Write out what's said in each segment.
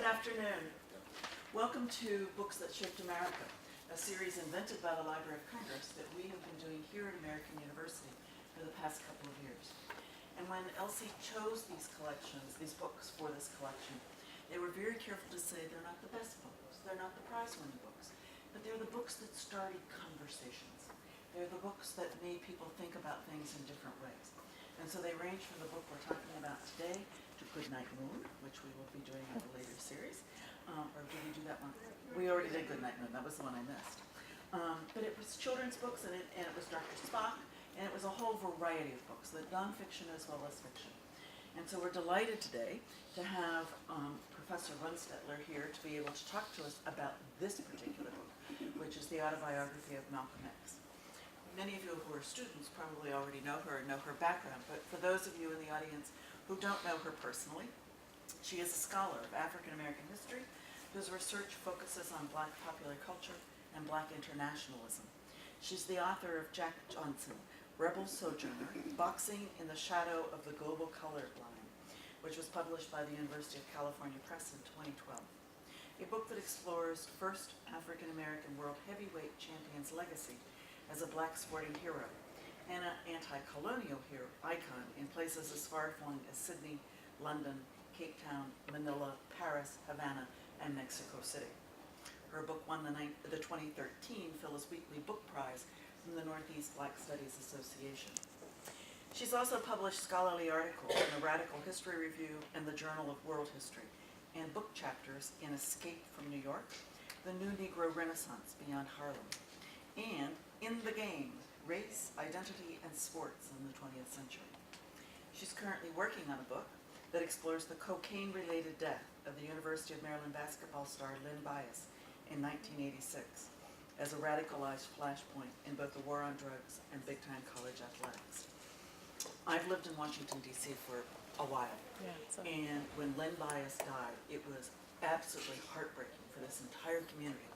afternoon. Welcome to Books That Shaped America, a series invented by the Library of Congress that we have been doing here at American University for the past couple of years. And when Elsie chose these collections, these books for this collection, they were very careful to say they're not the best books, they're not the prize-winning books, but they're the books that started conversations. They're the books that made people think about things in different ways. And so they range from the book we're talking about today to Goodnight Moon, which we will be doing in a later series. Or did we do that one? We already did Goodnight Moon. That was the one I missed. But it was children's books, and it was Dr. Spock, and it was a whole variety of books, the nonfiction as well as fiction. And so we're delighted today to have Professor Runstettler here to be able to talk to us about this particular book, which is the Autobiography of Malcolm X. Many of you who are students probably already know her and know her background, but for those of you in the audience who don't know her personally, she is a scholar of African American history whose research focuses on Black popular culture and Black internationalism. She's the author of Jack Johnson, Rebel Sojourner, Boxing in the Shadow of the Global Color Line, which was published by the University of California Press in 2012. A book that explores first African American world heavyweight champion's legacy as a Black sporting hero and an anti-colonial hero icon in places as far-flung as Sydney, London, Cape Town, Manila, Paris, Havana, and Mexico City. Her book won the 2013 Phyllis Wheatley Book Prize from the Northeast Black Studies Association. She's also published scholarly articles in the Radical History Review and the Journal of World History, and book chapters in Escape from New York, The New Negro Renaissance Beyond Harlem, and In the Game, Race, Identity, and Sports in the 20th Century. She's currently working on a book that explores the cocaine-related death of the University of Maryland basketball star Lynn Bias in 1986 as a radicalized flashpoint in both the war on drugs and big-time college athletics. I've lived in Washington, D.C. for a while, and when Lynn Bias died, it was absolutely heartbreaking for this entire community.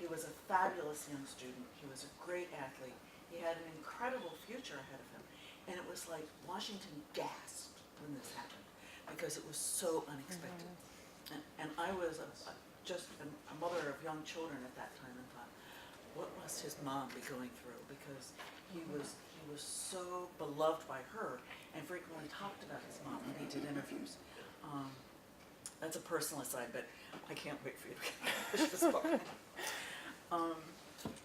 He was a fabulous young student. He was a great athlete. He had an incredible future ahead of him. And it was like Washington gasped when this happened because it was so unexpected. And I was just a mother of young children at that time and thought, what must his mom be going through? Because he was so beloved by her and frequently talked about his mom when he did interviews. That's a personal aside, but I can't wait for you to finish this book.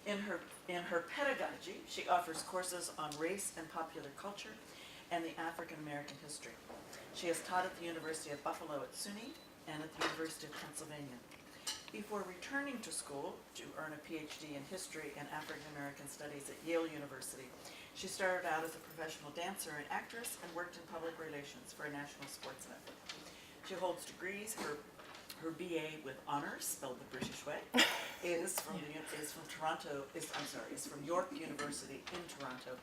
In her pedagogy, she offers courses on race and popular culture and the African American history. She has taught at the University of Buffalo at SUNY and at the University of Pennsylvania. Before returning to school to earn a PhD in history and African American studies at Yale University, she started out as a professional dancer and actress and worked in public relations for a national sports network. She holds degrees. Her BA with honors, spelled the British way, is from York University in Toronto,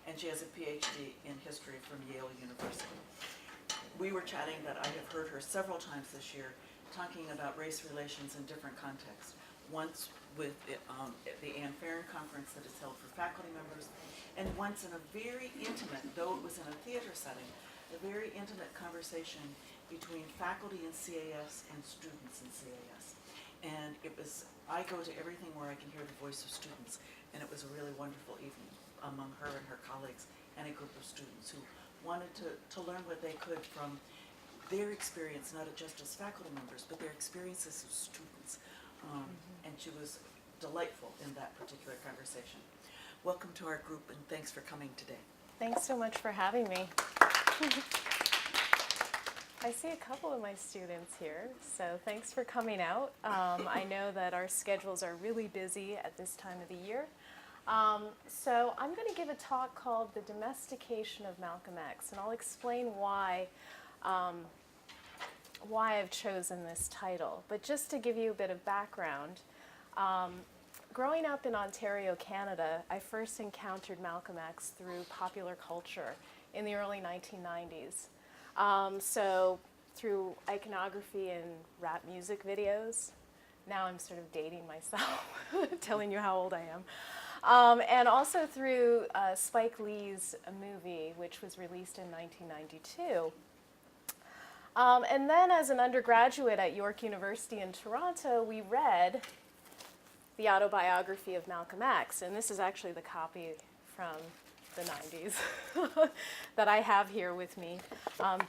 and she has a PhD in history from Yale University. We were chatting that I have heard her several times this year talking about race relations in different contexts. Once with the Anne Farron conference that is held for faculty members, and once in a very intimate, though it was in a theater setting, a very intimate conversation between faculty in CAS and students in CAS. And I go to everything where I can hear the voice of students, and it was a really wonderful evening among her and her colleagues and a group of students who wanted to learn what they could from their experience, not just as faculty members, but their experiences as students. And she was delightful in that particular conversation. Welcome to our group, and thanks for coming today. Thanks so much for having me. I see a couple of my students here, so thanks for coming out. I know that our schedules are really busy at this time of the year. So I'm going to give a talk called The Domestication of Malcolm X, and I'll explain why I've chosen this title. But just to give you a bit of background, growing up in Ontario, Canada, I first encountered Malcolm X through popular culture in the early 1990s. So through iconography and rap music videos. Now I'm sort of dating myself, telling you how old I am. And also through Spike Lee's movie, which was released in 1992. And then as an undergraduate at York University in Toronto, we read the Autobiography of Malcolm X. And this is actually the copy from the 90s that I have here with me,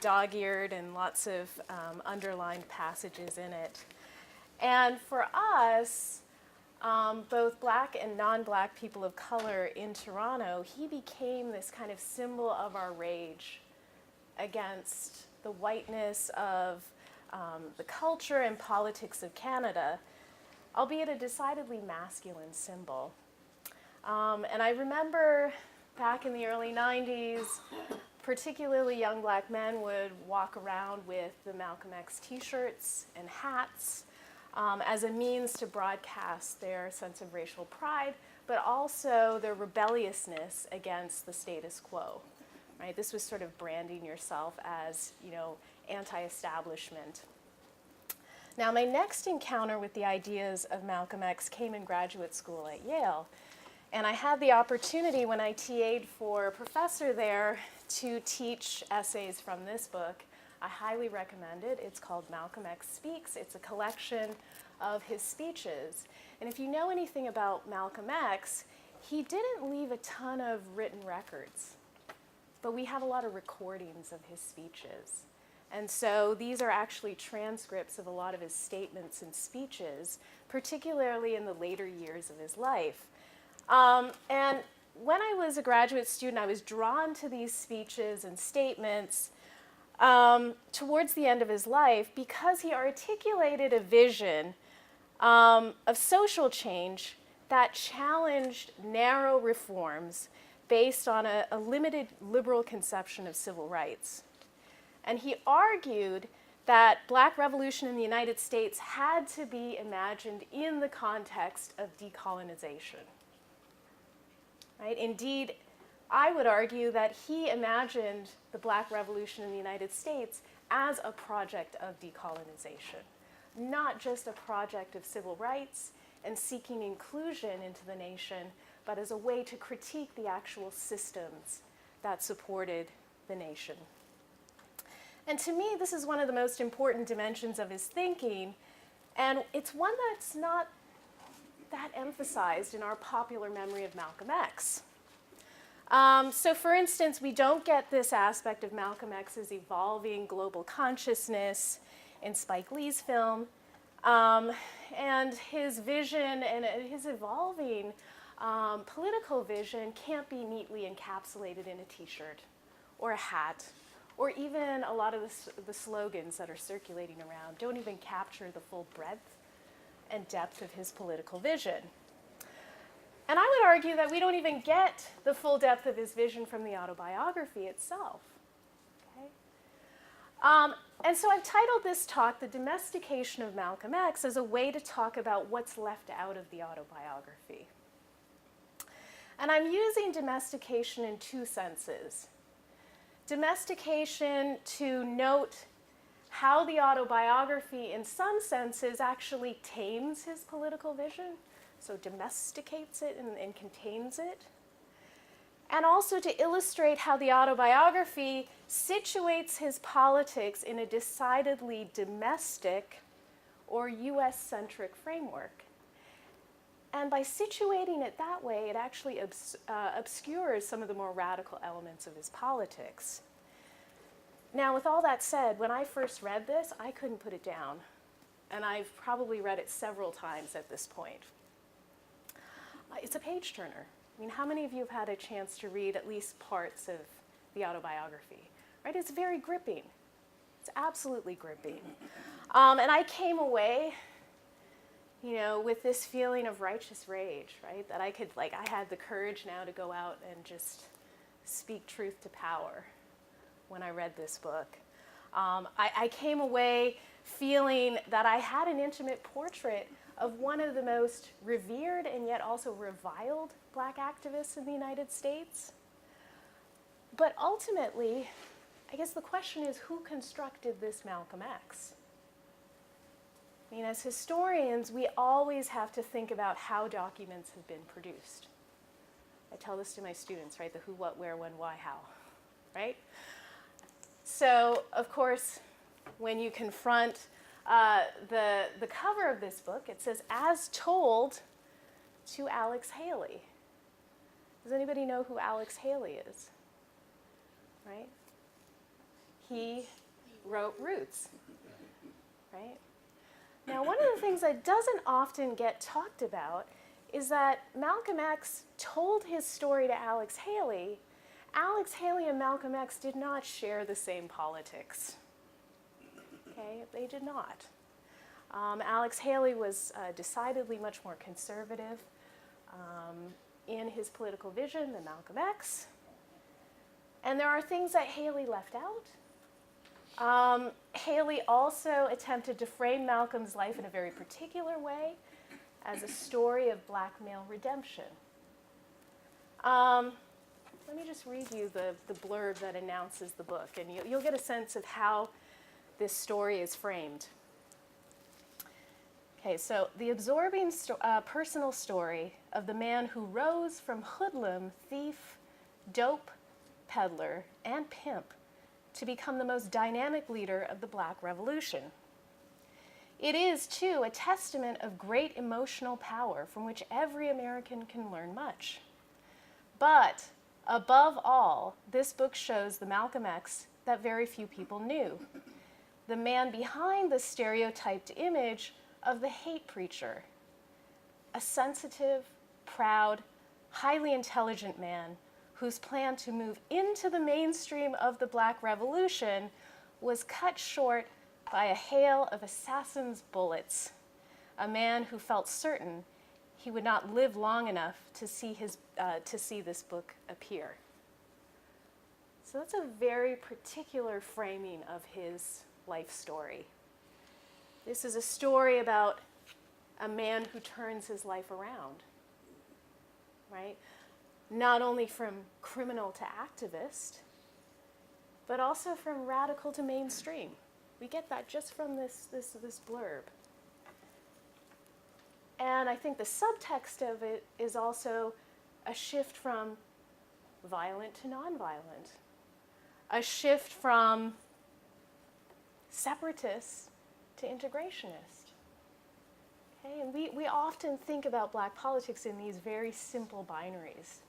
dog-eared and lots of underlined passages in it. And for us, both black and non-black people of color in Toronto, he became this kind of symbol of our rage against the whiteness of the culture and politics of Canada, albeit a decidedly masculine symbol. And I remember back in the early 90s, particularly young black men would walk around with the Malcolm X t-shirts and hats as a means to broadcast their sense of racial pride, but also their rebelliousness against the status quo. Right? This was sort of branding yourself as, anti-establishment. Now, my next encounter with the ideas of Malcolm X came in graduate school at Yale. And I had the opportunity when I TA'd for a professor there to teach essays from this book. I highly recommend it. It's called Malcolm X Speaks. It's a collection of his speeches. And if you know anything about Malcolm X, he didn't leave a ton of written records, but we have a lot of recordings of his speeches. And so these are actually transcripts of a lot of his statements and speeches, particularly in the later years of his life. And when I was a graduate student, I was drawn to these speeches and statements towards the end of his life because he articulated a vision of social change that challenged narrow reforms based on a limited liberal conception of civil rights. And he argued that Black revolution in the United States had to be imagined in the context of decolonization. Right? Indeed, I would argue that he imagined the Black revolution in the United States as a project of decolonization, not just a project of civil rights and seeking inclusion into the nation, but as a way to critique the actual systems that supported the nation. And to me, this is one of the most important dimensions of his thinking, and it's one that's not that emphasized in our popular memory of Malcolm X. So for instance, we don't get this aspect of Malcolm X's evolving global consciousness in Spike Lee's film, and his vision and his evolving political vision can't be neatly encapsulated in a t-shirt or a hat, or even a lot of the slogans that are circulating around don't even capture the full breadth and depth of his political vision. And I would argue that we don't even get the full depth of his vision from the autobiography itself. Okay? And so I've titled this talk, The Domestication of Malcolm X, as a way to talk about what's left out of the autobiography. And I'm using domestication in two senses. Domestication to note how the autobiography, in some senses, actually tames his political vision, so domesticates it and contains it. And also to illustrate how the autobiography situates his politics in a decidedly domestic or US-centric framework. And by situating it that way, it actually obscures some of the more radical elements of his politics. Now, with all that said, when I first read this, I couldn't put it down. And I've probably read it several times at this point. It's a page turner. I mean, how many of you have had a chance to read at least parts of the autobiography? Right? It's very gripping. It's absolutely gripping. And I came away, with this feeling of righteous rage, right? That I had the courage now to go out and just speak truth to power when I read this book. I came away feeling that I had an intimate portrait of one of the most revered and yet also reviled Black activists in the United States. But ultimately, I guess the question is, who constructed this Malcolm X? I mean, as historians, we always have to think about how documents have been produced. I tell this to my students, right? The who, what, where, when, why, how, right? So, of course, when you confront the cover of this book. It says, "As told to Alex Haley." Does anybody know who Alex Haley is? Right? He wrote Roots. Right? Now, one of the things that doesn't often get talked about is that Malcolm X told his story to Alex Haley. Alex Haley and Malcolm X did not share the same politics. Okay, they did not. Alex Haley was decidedly much more conservative in his political vision than Malcolm X. And there are things that Haley left out. Haley also attempted to frame Malcolm's life in a very particular way as a story of black male redemption. Let me just read you the blurb that announces the book, and you'll get a sense of how this story is framed. Okay, so the absorbing personal story of the man who rose from hoodlum, thief, dope, peddler, and pimp to become the most dynamic leader of the Black Revolution. It is, too, a testament of great emotional power from which every American can learn much. But, above all, this book shows the Malcolm X that very few people knew, the man behind the stereotyped image of the hate preacher, a sensitive, proud, highly intelligent man whose plan to move into the mainstream of the Black Revolution was cut short by a hail of assassins' bullets, a man who felt certain he would not live long enough to see this book appear. So that's a very particular framing of his life story. This is a story about a man who turns his life around, right? Not only from criminal to activist, but also from radical to mainstream. We get that just from this blurb. And I think the subtext of it is also a shift from violent to nonviolent, a shift from separatist to integrationist. Okay? And we often think about Black politics in these very simple binaries,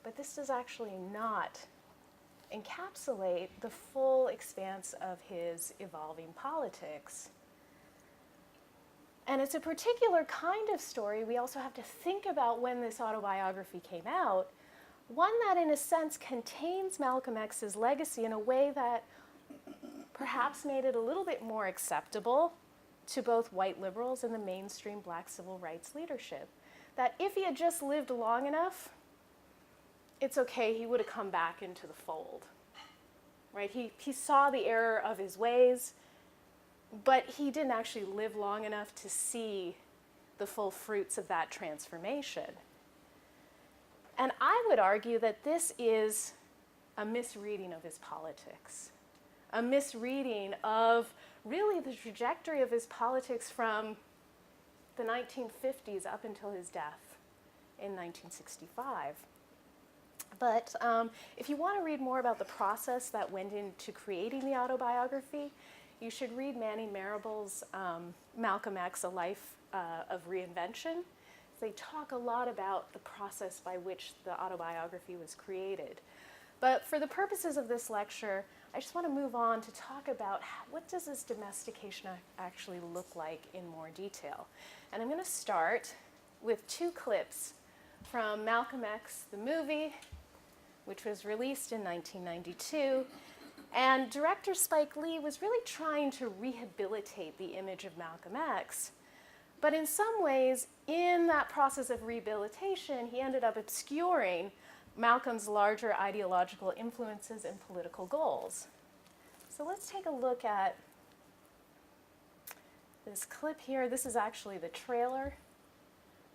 but this does actually not encapsulate the full expanse of his evolving politics. And it's a particular kind of story we also have to think about when this autobiography came out, one that in a sense contains Malcolm X's legacy in a way that perhaps made it a little bit more acceptable to both white liberals and the mainstream Black civil rights leadership. That if he had just lived long enough, it's okay, he would have come back into the fold, right? He saw the error of his ways, but he didn't actually live long enough to see the full fruits of that transformation. And I would argue that this is a misreading of his politics, a misreading of really the trajectory of his politics from the 1950s up until his death in 1965. But if you want to read more about the process that went into creating the autobiography, you should read Manning Marable's Malcolm X, A Life of Reinvention. They talk a lot about the process by which the autobiography was created. But for the purposes of this lecture, I just want to move on to talk about what does this domestication actually look like in more detail. And I'm going to start with two clips from Malcolm X, the movie, which was released in 1992. And director Spike Lee was really trying to rehabilitate the image of Malcolm X. But in some ways, in that process of rehabilitation, he ended up obscuring Malcolm's larger ideological influences and political goals. So let's take a look at this clip here. This is actually the trailer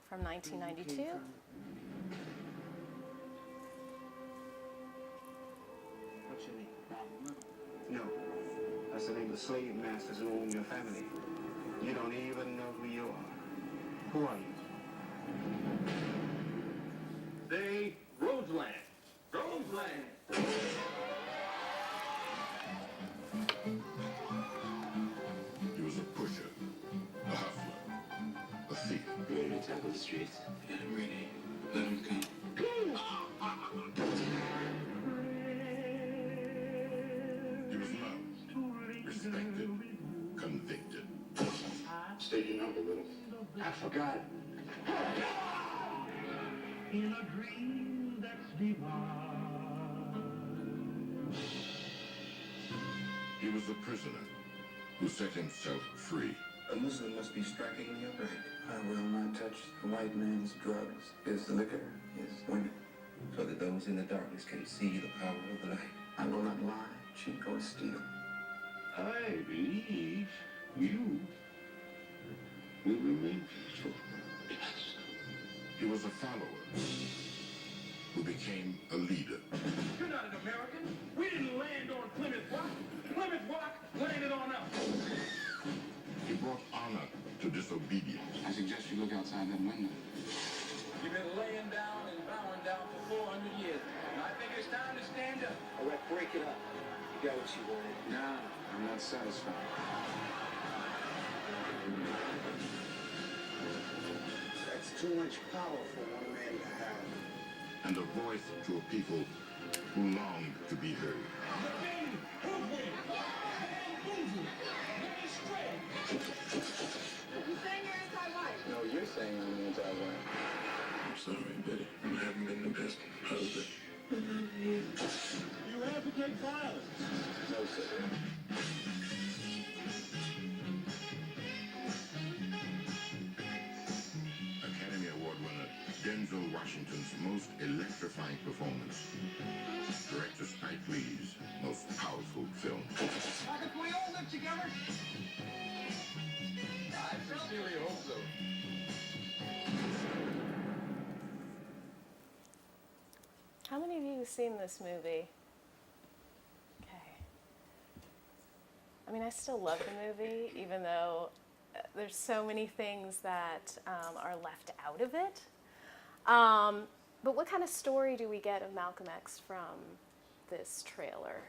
from 1992. What's your name? No. That's the name of the slave masters who own your family. You don't even know who you are. Who are you? Say, Roseland. Roseland. out of the streets. Get him ready. Let him come. He was loved, respected, convicted. State your number, little. I forgot. In a dream that's divine. He was a prisoner who set himself free. A Muslim must be strikingly upright. I will not touch the white man's drugs, his liquor, his women, so that those in the darkness can see the power of the light. I will not lie, cheat, or steal. I believe you will remain faithful. Yes. He was a follower who became a leader. You're not an American. We didn't land on Plymouth Rock. Plymouth Rock landed on us. He brought honor to disobedience. I suggest you look outside that window. You've been laying down and bowing down for 400 years. And I think it's time to stand up. All right, break it up. You got what you wanted. Nah, I'm not satisfied. That's too much power for one man to have. And a voice to a people who longed to be heard. No, you're saying I'm anti-white. I'm sorry, Betty. I haven't been the best husband. You advocate violence. No, sir. Academy Award winner Denzel Washington's most electrifying performance. Director Spike Lee's most powerful film. Can we all live together? I sincerely hope so. How many of you have seen this movie? Okay. I mean, I still love the movie, even though there's so many things that are left out of it. But what kind of story do we get of Malcolm X from this trailer?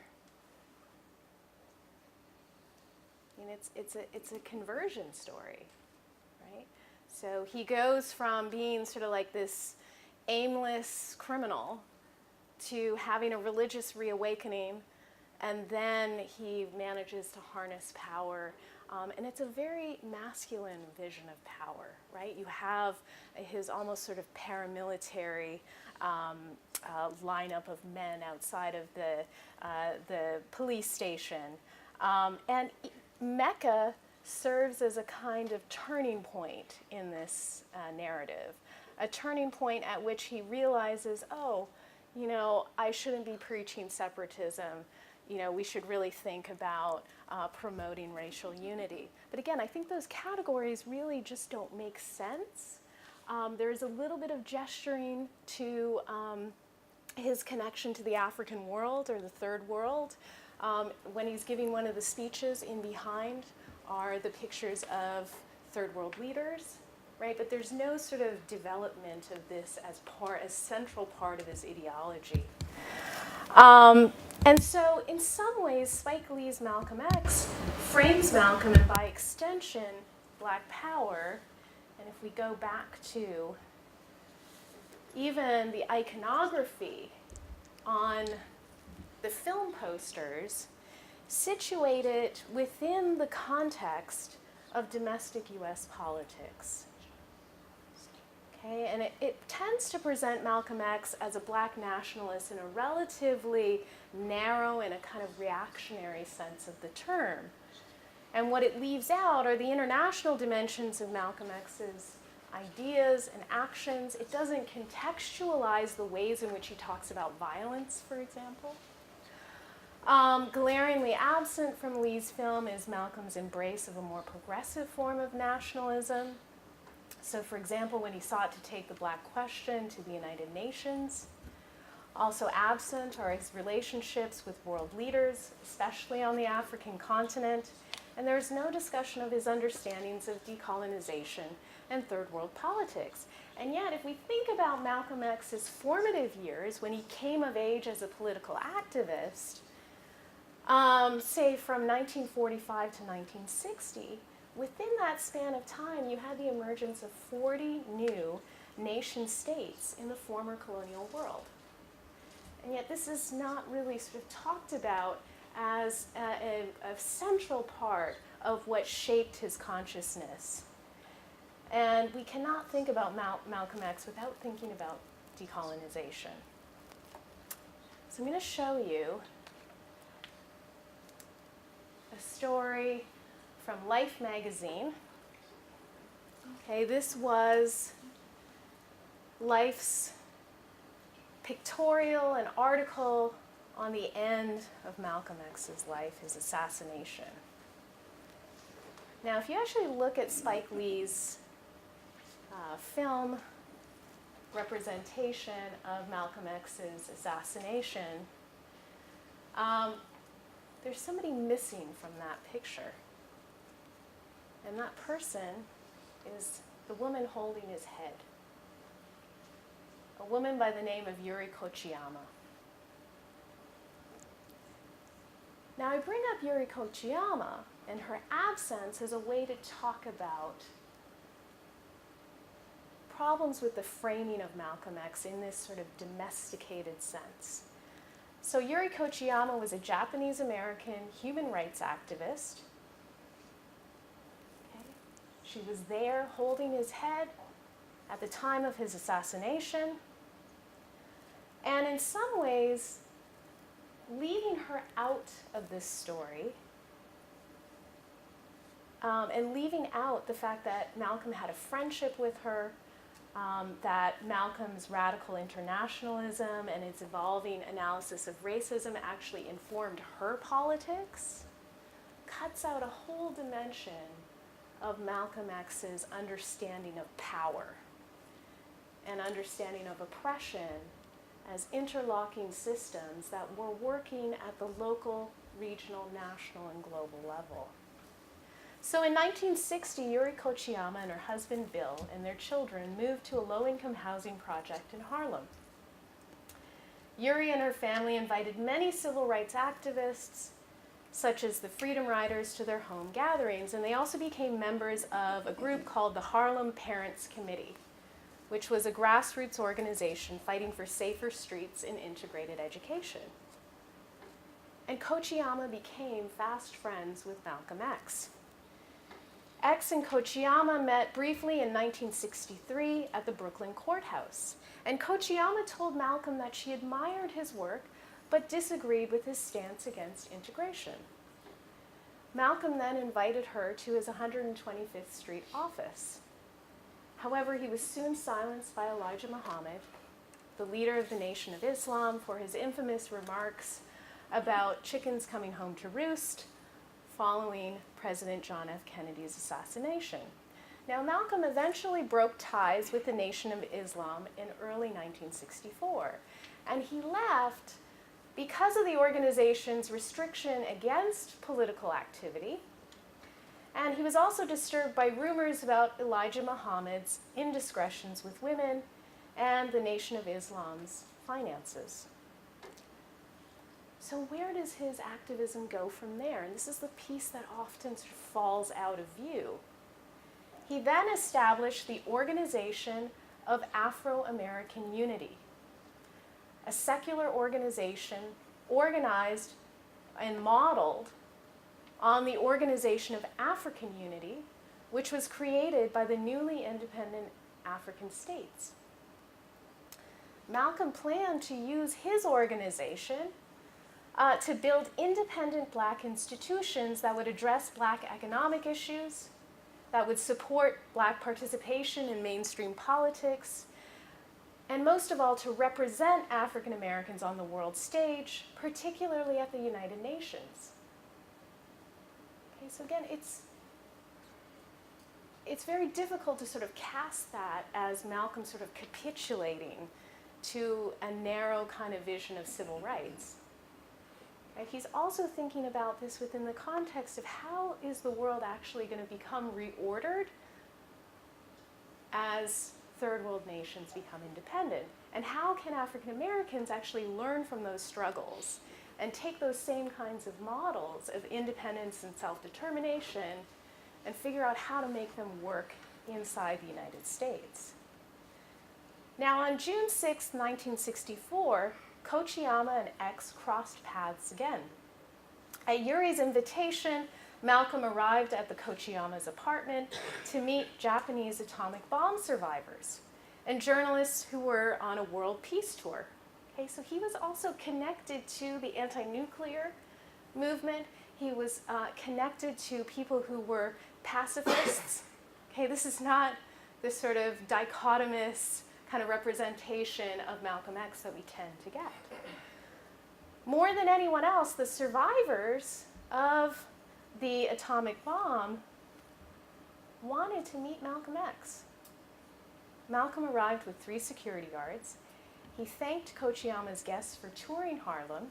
I mean, it's a conversion story, right? So he goes from being sort of like this aimless criminal to having a religious reawakening, and then he manages to harness power. And it's a very masculine vision of power, right? You have his almost sort of paramilitary lineup of men outside of the police station. And Mecca serves as a kind of turning point in this narrative, a turning point at which he realizes, oh, you know, I shouldn't be preaching separatism. You know, we should really think about promoting racial unity. But again, I think those categories really just don't make sense. There's a little bit of gesturing to his connection to the African world or the third world. When he's giving one of the speeches, in behind are the pictures of third world leaders, right? But there's no sort of development of this as central part of his ideology. And so in some ways, Spike Lee's Malcolm X frames Malcolm and by extension, Black Power. And if we go back to even the iconography on the film posters, situate it within the context of domestic US politics. Okay, and it tends to present Malcolm X as a black nationalist in a relatively narrow and a kind of reactionary sense of the term. And what it leaves out are the international dimensions of Malcolm X's ideas and actions. It doesn't contextualize the ways in which he talks about violence, for example. Glaringly absent from Lee's film is Malcolm's embrace of a more progressive form of nationalism. So, for example, when he sought to take the black question to the United Nations. Also absent are his relationships with world leaders, especially on the African continent. And there's no discussion of his understandings of decolonization and third world politics. And yet, if we think about Malcolm X's formative years, when he came of age as a political activist, say from 1945 to 1960, within that span of time, you had the emergence of 40 new nation states in the former colonial world. And yet this is not really sort of talked about as a central part of what shaped his consciousness. And we cannot think about Malcolm X without thinking about decolonization. So I'm going to show you a story from Life magazine. Okay, this was Life's pictorial and article on the end of Malcolm X's life, his assassination. Now, if you actually look at Spike Lee's film representation of Malcolm X's assassination, there's somebody missing from that picture. And that person is the woman holding his head, a woman by the name of Yuri Kochiyama. Now, I bring up Yuri Kochiyama and her absence as a way to talk about problems with the framing of Malcolm X in this sort of domesticated sense. So Yuri Kochiyama was a Japanese-American human rights activist. Okay. She was there holding his head at the time of his assassination. And in some ways, leaving her out of this story and leaving out the fact that Malcolm had a friendship with her, that Malcolm's radical internationalism and its evolving analysis of racism actually informed her politics, cuts out a whole dimension of Malcolm X's understanding of power and understanding of oppression as interlocking systems that were working at the local, regional, national, and global level. So in 1960, Yuri Kochiyama and her husband Bill and their children moved to a low-income housing project in Harlem. Yuri and her family invited many civil rights activists, such as the Freedom Riders, to their home gatherings, and they also became members of a group called the Harlem Parents Committee, which was a grassroots organization fighting for safer streets and integrated education. And Kochiyama became fast friends with Malcolm X. X and Kochiyama met briefly in 1963 at the Brooklyn courthouse. And Kochiyama told Malcolm that she admired his work, but disagreed with his stance against integration. Malcolm then invited her to his 125th Street office. However, he was soon silenced by Elijah Muhammad, the leader of the Nation of Islam, for his infamous remarks about chickens coming home to roost following President John F. Kennedy's assassination. Now, Malcolm eventually broke ties with the Nation of Islam in early 1964, and he left because of the organization's restriction against political activity, and he was also disturbed by rumors about Elijah Muhammad's indiscretions with women and the Nation of Islam's finances. So where does his activism go from there? And this is the piece that often sort of falls out of view. He then established the Organization of Afro-American Unity, a secular organization organized and modeled on the Organization of African Unity, which was created by the newly independent African states. Malcolm planned to use his organization to build independent Black institutions that would address Black economic issues, that would support Black participation in mainstream politics, and most of all, to represent African Americans on the world stage, particularly at the United Nations. Okay, so again, it's very difficult to sort of cast that as Malcolm sort of capitulating to a narrow kind of vision of civil rights. Right? He's also thinking about this within the context of how is the world actually going to become reordered as third world nations become independent? And how can African Americans actually learn from those struggles and take those same kinds of models of independence and self-determination and figure out how to make them work inside the United States. Now, on June 6, 1964, Kochiyama and X crossed paths again. At Yuri's invitation, Malcolm arrived at the Kochiyama's apartment to meet Japanese atomic bomb survivors and journalists who were on a world peace tour. Okay, so he was also connected to the anti-nuclear movement. He was connected to people who were pacifists. Okay, this is not this sort of dichotomous kind of representation of Malcolm X that we tend to get. More than anyone else, the survivors of the atomic bomb wanted to meet Malcolm X. Malcolm arrived with 3 security guards. He thanked Kochiyama's guests for touring Harlem,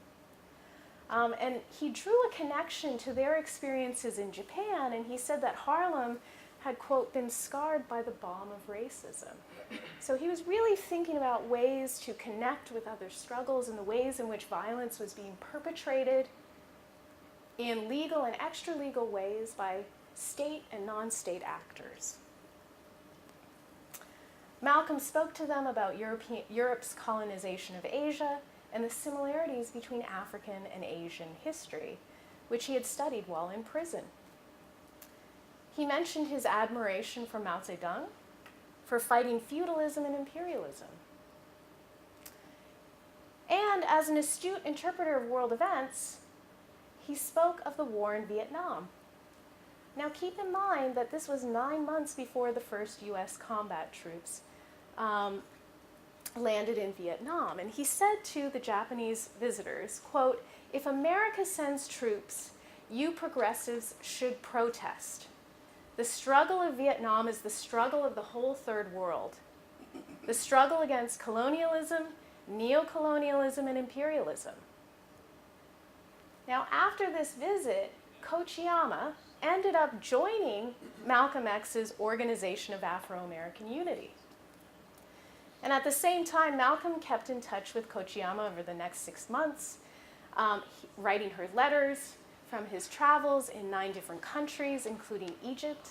and he drew a connection to their experiences in Japan, and he said that Harlem had, quote, been scarred by the bomb of racism. So he was really thinking about ways to connect with other struggles and the ways in which violence was being perpetrated in legal and extra-legal ways by state and non-state actors. Malcolm spoke to them about Europe's colonization of Asia and the similarities between African and Asian history, which he had studied while in prison. He mentioned his admiration for Mao Zedong for fighting feudalism and imperialism. And as an astute interpreter of world events, he spoke of the war in Vietnam. Now keep in mind that this was 9 months before the first US combat troops landed in Vietnam. And he said to the Japanese visitors, quote, "If America sends troops, you progressives should protest. The struggle of Vietnam is the struggle of the whole third world. The struggle against colonialism, neocolonialism, and imperialism." Now, after this visit, Kochiyama ended up joining Malcolm X's Organization of Afro-American Unity. And at the same time, Malcolm kept in touch with Kochiyama over the next 6 months, writing her letters from his travels in 9 different countries, including Egypt,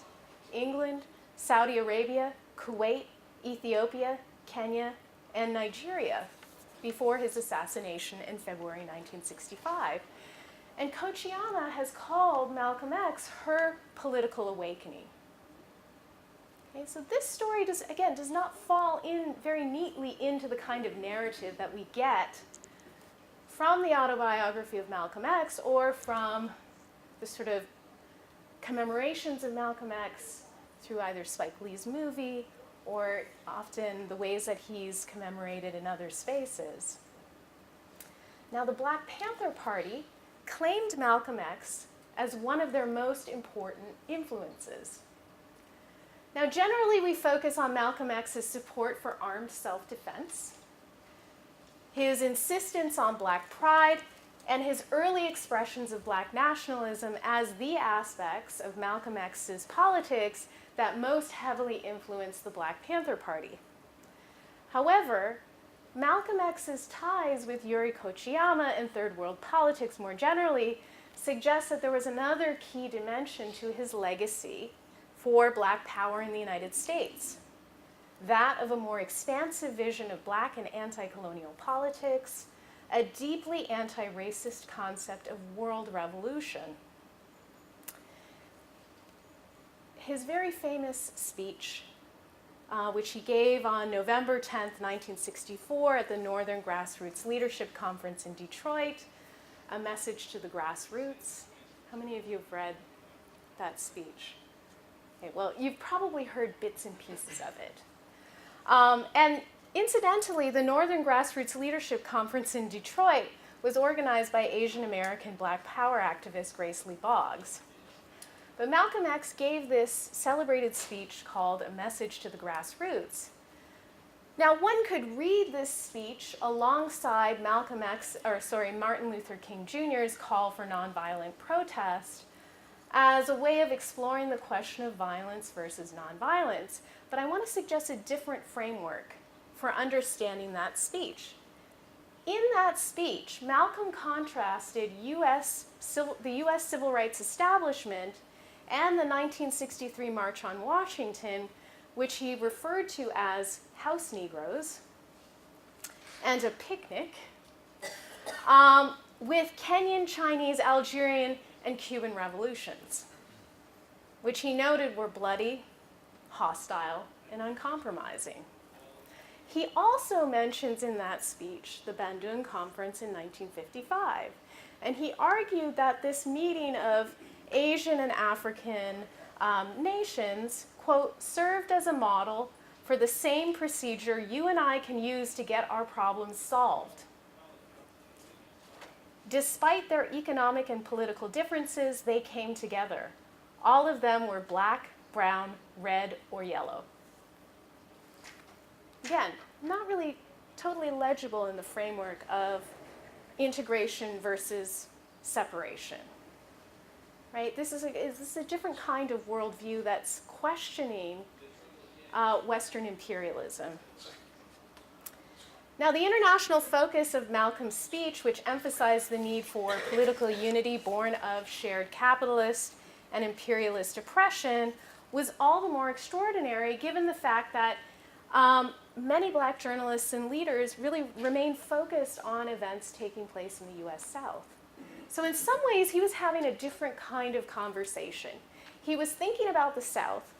England, Saudi Arabia, Kuwait, Ethiopia, Kenya, and Nigeria, before his assassination in February 1965. And Kochiyama has called Malcolm X her political awakening. Okay, so this story does not fall in very neatly into the kind of narrative that we get from the Autobiography of Malcolm X or from the sort of commemorations of Malcolm X through either Spike Lee's movie or often the ways that he's commemorated in other spaces. Now, the Black Panther Party claimed Malcolm X as one of their most important influences. Now, generally, we focus on Malcolm X's support for armed self-defense, his insistence on Black pride, and his early expressions of Black nationalism as the aspects of Malcolm X's politics that most heavily influenced the Black Panther Party. However, Malcolm X's ties with Yuri Kochiyama and Third World politics more generally suggest that there was another key dimension to his legacy for Black power in the United States, that of a more expansive vision of Black and anti-colonial politics, a deeply anti-racist concept of world revolution. His very famous speech, which he gave on November 10th, 1964 at the Northern Grassroots Leadership Conference in Detroit, A Message to the Grassroots. How many of you have read that speech? Okay, well, you've probably heard bits and pieces of it. And incidentally, the Northern Grassroots Leadership Conference in Detroit was organized by Asian American Black Power activist Grace Lee Boggs. But Malcolm X gave this celebrated speech called A Message to the Grassroots. Now, one could read this speech alongside Martin Luther King Jr.'s call for nonviolent protest as a way of exploring the question of violence versus nonviolence. But I want to suggest a different framework for understanding that speech. In that speech, Malcolm contrasted the U.S. civil rights establishment and the 1963 March on Washington, which he referred to as House Negroes, and a picnic with Kenyan, Chinese, Algerian, and Cuban revolutions, which he noted were bloody, hostile, and uncompromising. He also mentions in that speech the Bandung Conference in 1955, and he argued that this meeting of Asian and African nations, quote, served as a model for the same procedure you and I can use to get our problems solved. Despite their economic and political differences, they came together. All of them were black, brown, red, or yellow. Again, not really totally legible in the framework of integration versus separation. Right? This is a different kind of worldview that's questioning Western imperialism. Now, the international focus of Malcolm's speech, which emphasized the need for political unity born of shared capitalist and imperialist oppression, was all the more extraordinary given the fact that many black journalists and leaders really remained focused on events taking place in the US South. So in some ways, he was having a different kind of conversation. He was thinking about the South,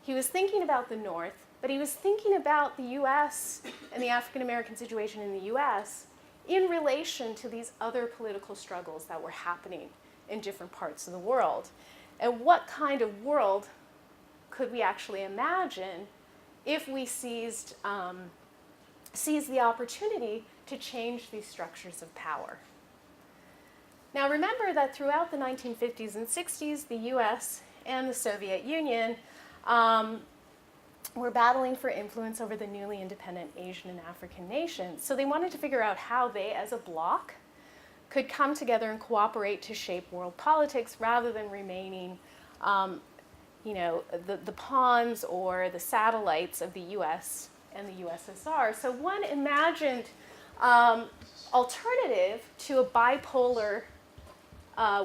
he was thinking about the North, but he was thinking about the US and the African American situation in the US in relation to these other political struggles that were happening in different parts of the world. And what kind of world could we actually imagine if we seized the opportunity to change these structures of power? Now remember that throughout the 1950s and 60s, the US and the Soviet Union were battling for influence over the newly independent Asian and African nations. So they wanted to figure out how they, as a bloc, could come together and cooperate to shape world politics rather than remaining the pawns or the satellites of the US and the USSR. So one imagined alternative to a bipolar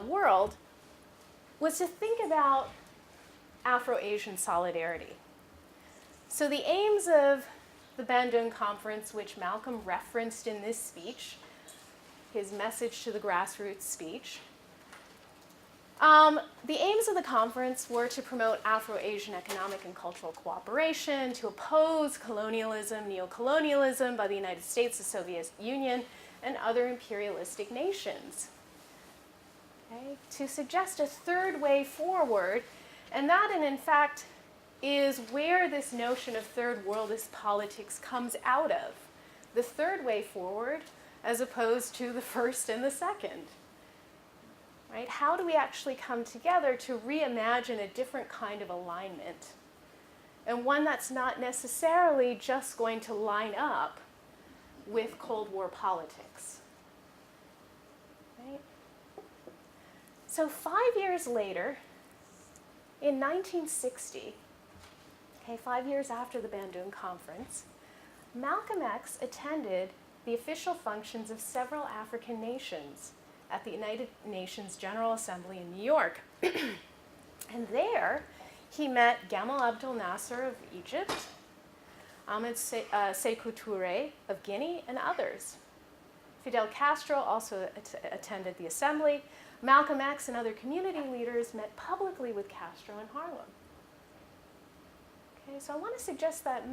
world was to think about Afro-Asian solidarity. So the aims of the Bandung Conference, which Malcolm referenced in this speech, his message to the grassroots speech, the aims of the conference were to promote Afro-Asian economic and cultural cooperation, to oppose colonialism, neocolonialism by the United States, the Soviet Union, and other imperialistic nations. Okay? To suggest a third way forward, and that, in fact, is where this notion of third worldist politics comes out of. The third way forward, as opposed to the first and the second. Right? How do we actually come together to reimagine a different kind of alignment? And one that's not necessarily just going to line up with Cold War politics. Right? So 5 years later, in 1960, 5 years after the Bandung Conference, Malcolm X attended the official functions of several African nations at the United Nations General Assembly in New York. And there, he met Gamal Abdel Nasser of Egypt, Ahmed Sékou Touré of Guinea, and others. Fidel Castro also attended the assembly. Malcolm X and other community leaders met publicly with Castro in Harlem. Okay, so I want to suggest that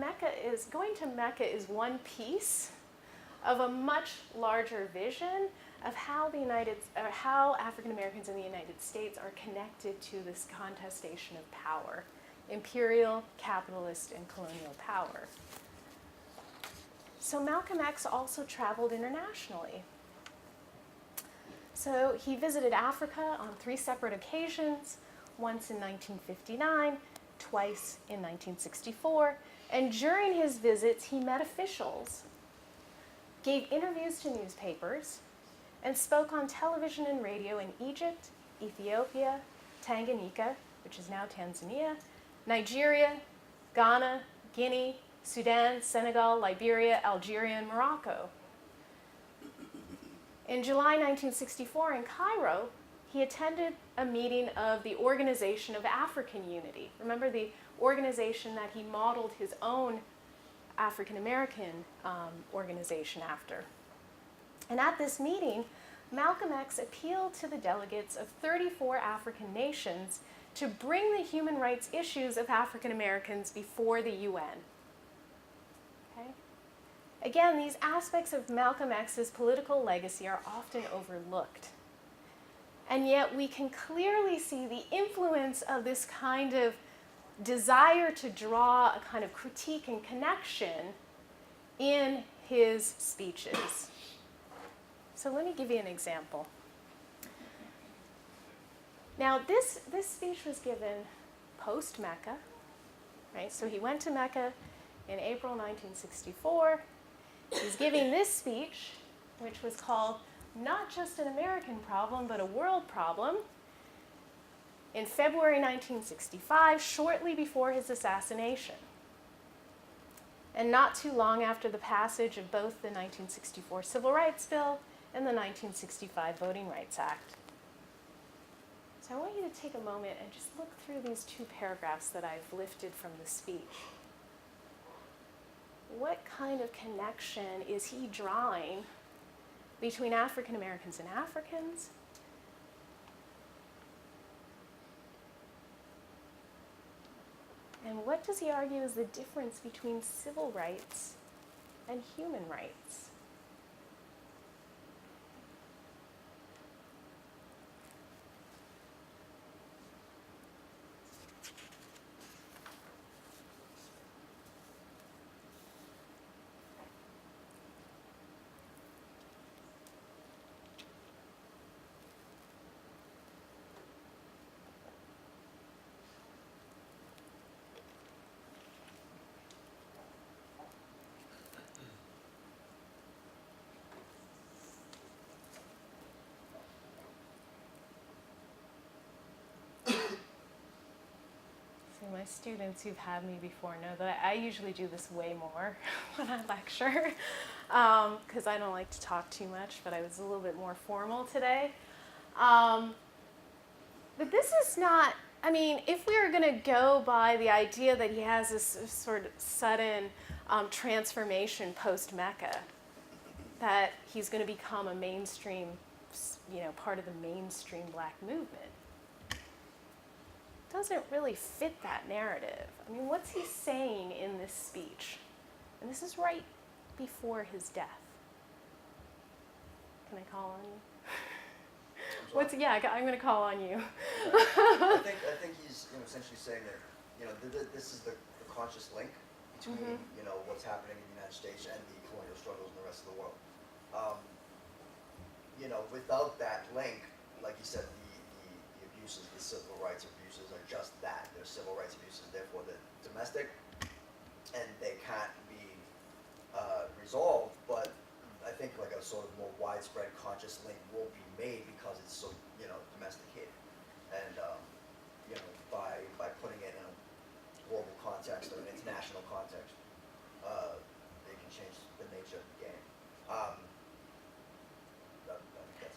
going to Mecca is one piece of a much larger vision of how African Americans in the United States are connected to this contestation of power, imperial, capitalist, and colonial power. So Malcolm X also traveled internationally. So he visited Africa on 3 separate occasions, once in 1959, twice in 1964, and during his visits he met officials, gave interviews to newspapers, and spoke on television and radio in Egypt, Ethiopia, Tanganyika, which is now Tanzania, Nigeria, Ghana, Guinea, Sudan, Senegal, Liberia, Algeria, and Morocco. In July 1964 in Cairo, he attended a meeting of the Organization of African Unity. Remember the organization that he modeled his own African American organization after. And at this meeting, Malcolm X appealed to the delegates of 34 African nations to bring the human rights issues of African Americans before the UN. Okay? Again, these aspects of Malcolm X's political legacy are often overlooked. And yet we can clearly see the influence of this kind of desire to draw a kind of critique and connection in his speeches. So let me give you an example. Now, this speech was given post-Mecca, right? So he went to Mecca in April 1964. He's giving this speech, which was called Not Just an American Problem, but a World Problem, in February 1965, shortly before his assassination. And not too long after the passage of both the 1964 Civil Rights Bill and the 1965 Voting Rights Act. So I want you to take a moment and just look through these two paragraphs that I've lifted from the speech. What kind of connection is he drawing between African Americans and Africans? And what does he argue is the difference between civil rights and human rights? My students who've had me before know that I usually do this way more when I lecture because I don't like to talk too much, but I was a little bit more formal today. But this is not, I mean, if we were going to go by the idea that he has this sort of sudden transformation post-Mecca, that he's going to become a mainstream, part of the mainstream black movement, doesn't really fit that narrative. I mean, what's he saying in this speech? And this is right before his death. Can I call on you? I'm going to call on you. I think he's essentially saying that this is the conscious link between what's happening in the United States and the colonial struggles in the rest of the world. Without that link, like you said, the abuses, the civil rights abuses are just that. They're civil rights abuses, therefore they're domestic, and they can't be resolved, but I think like a sort of more widespread conscious link will be made because it's so, domesticated. And, by putting it in a global context or an international context, they can change the nature of the game.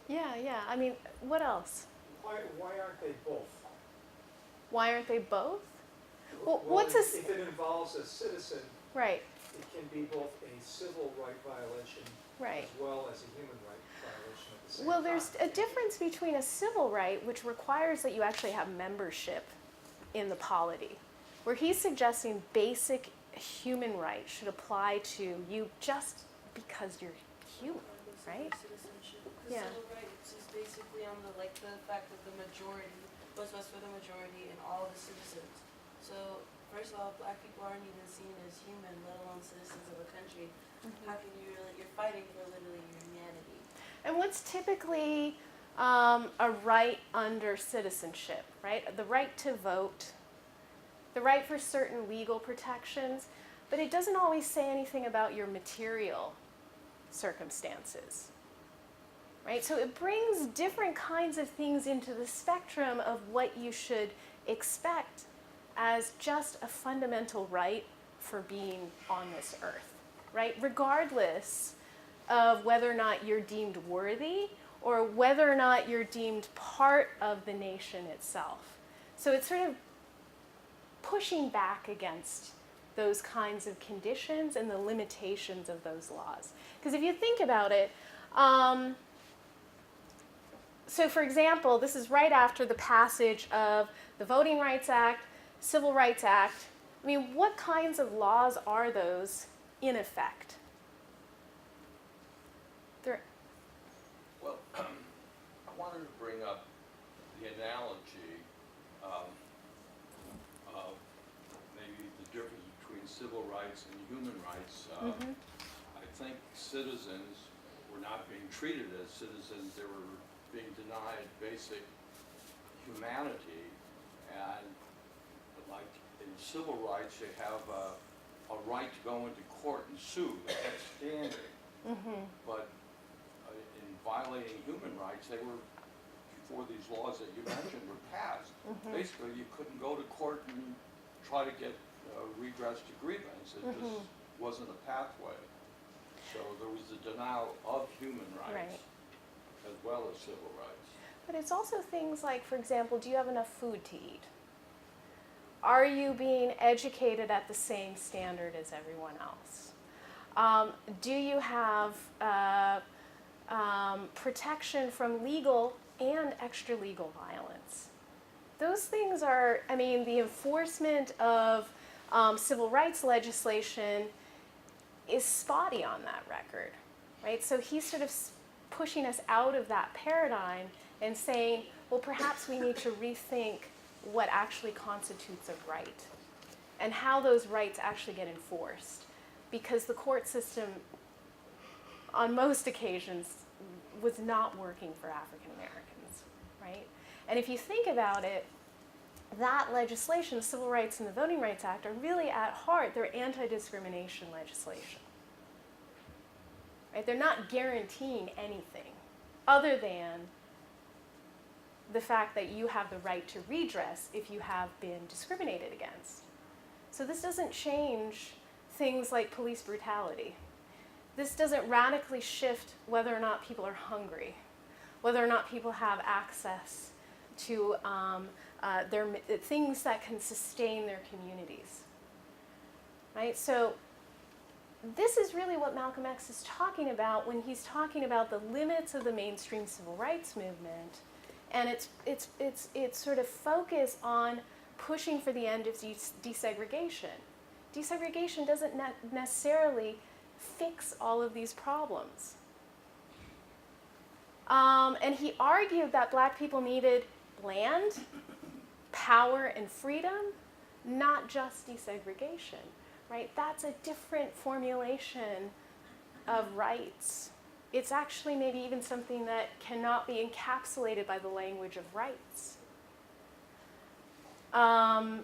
Yeah. I mean, what else? Why aren't they both? Why aren't they both? Well, if it involves a citizen, right? It can be both a civil right violation Right. as well as a human right violation at the same time. Well, there's a difference between a civil right, which requires that you actually have membership in the polity, where he's suggesting basic human rights should apply to you just because you're human, right? Citizenship. Yeah. Civil rights is basically on the fact that the majority was for the majority and all the citizens. So first of all, black people aren't even seen as human, let alone citizens of a country. Mm-hmm. How can you really? You're fighting for literally your humanity. And what's typically a right under citizenship, right? The right to vote, the right for certain legal protections, but it doesn't always say anything about your material circumstances, right? So it brings different kinds of things into the spectrum of what you should expect as just a fundamental right for being on this earth, right? Regardless of whether or not you're deemed worthy or whether or not you're deemed part of the nation itself. So it's sort of pushing back against those kinds of conditions and the limitations of those laws. Because if you think about it, so for example, this is right after the passage of the Voting Rights Act, Civil Rights Act. I mean, what kinds of laws are those in effect? Well, I wanted to bring up the analogy of maybe the difference between civil rights and human rights. I think citizens were not being treated as citizens. They were being denied basic humanity. And like in civil rights, you have a right to go into court and sue. That's standing. But in violating human rights, they were, before these laws that you mentioned were passed, basically you couldn't go to court and try to get redress to grievance. It just wasn't a pathway. So there was a denial of human rights as well as civil rights. But it's also things like, for example, do you have enough food to eat? Are you being educated at the same standard as everyone else? Do you have protection from legal and extra-legal violence? Those things are, I mean, the enforcement of civil rights legislation is spotty on that record, right? So he's sort of pushing us out of that paradigm and saying, well, perhaps we need to rethink what actually constitutes a right and how those rights actually get enforced. Because the court system, on most occasions, was not working for African Americans, right? And if you think about it, that legislation, the Civil Rights and the Voting Rights Act, are really at heart, they're anti-discrimination legislation. Right? They're not guaranteeing anything other than the fact that you have the right to redress if you have been discriminated against. So this doesn't change things like police brutality. This doesn't radically shift whether or not people are hungry, whether or not people have access to things that can sustain their communities. Right? So this is really what Malcolm X is talking about when he's talking about the limits of the mainstream civil rights movement, and it's sort of focus on pushing for the end of desegregation. Desegregation doesn't necessarily fix all of these problems. And he argued that black people needed land, power, and freedom, not just desegregation, right? That's a different formulation of rights. It's actually maybe even something that cannot be encapsulated by the language of rights. And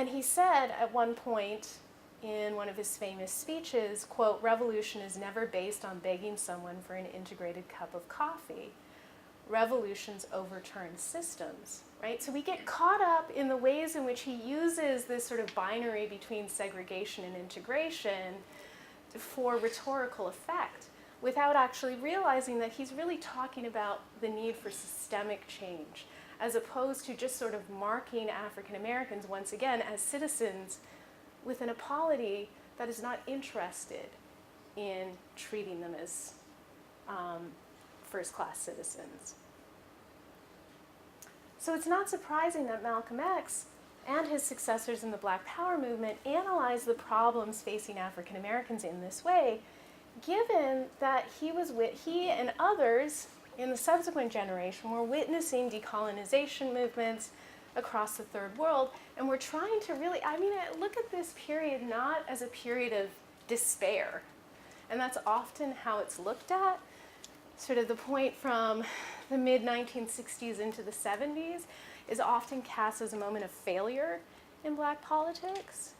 he said at one point in one of his famous speeches, quote, "Revolution is never based on begging someone for an integrated cup of coffee. Revolutions overturn systems," right? So we get caught up in the ways in which he uses this sort of binary between segregation and integration for rhetorical effect without actually realizing that he's really talking about the need for systemic change, as opposed to just sort of marking African Americans once again as citizens with an polity that is not interested in treating them as first-class citizens. So it's not surprising that Malcolm X and his successors in the Black Power movement analyzed the problems facing African Americans in this way, given that he and others in the subsequent generation were witnessing decolonization movements across the third world, and we're trying to really, I mean, look at this period not as a period of despair, and that's often how it's looked at. Sort of the point from the mid-1960s into the 70s is often cast as a moment of failure in black politics.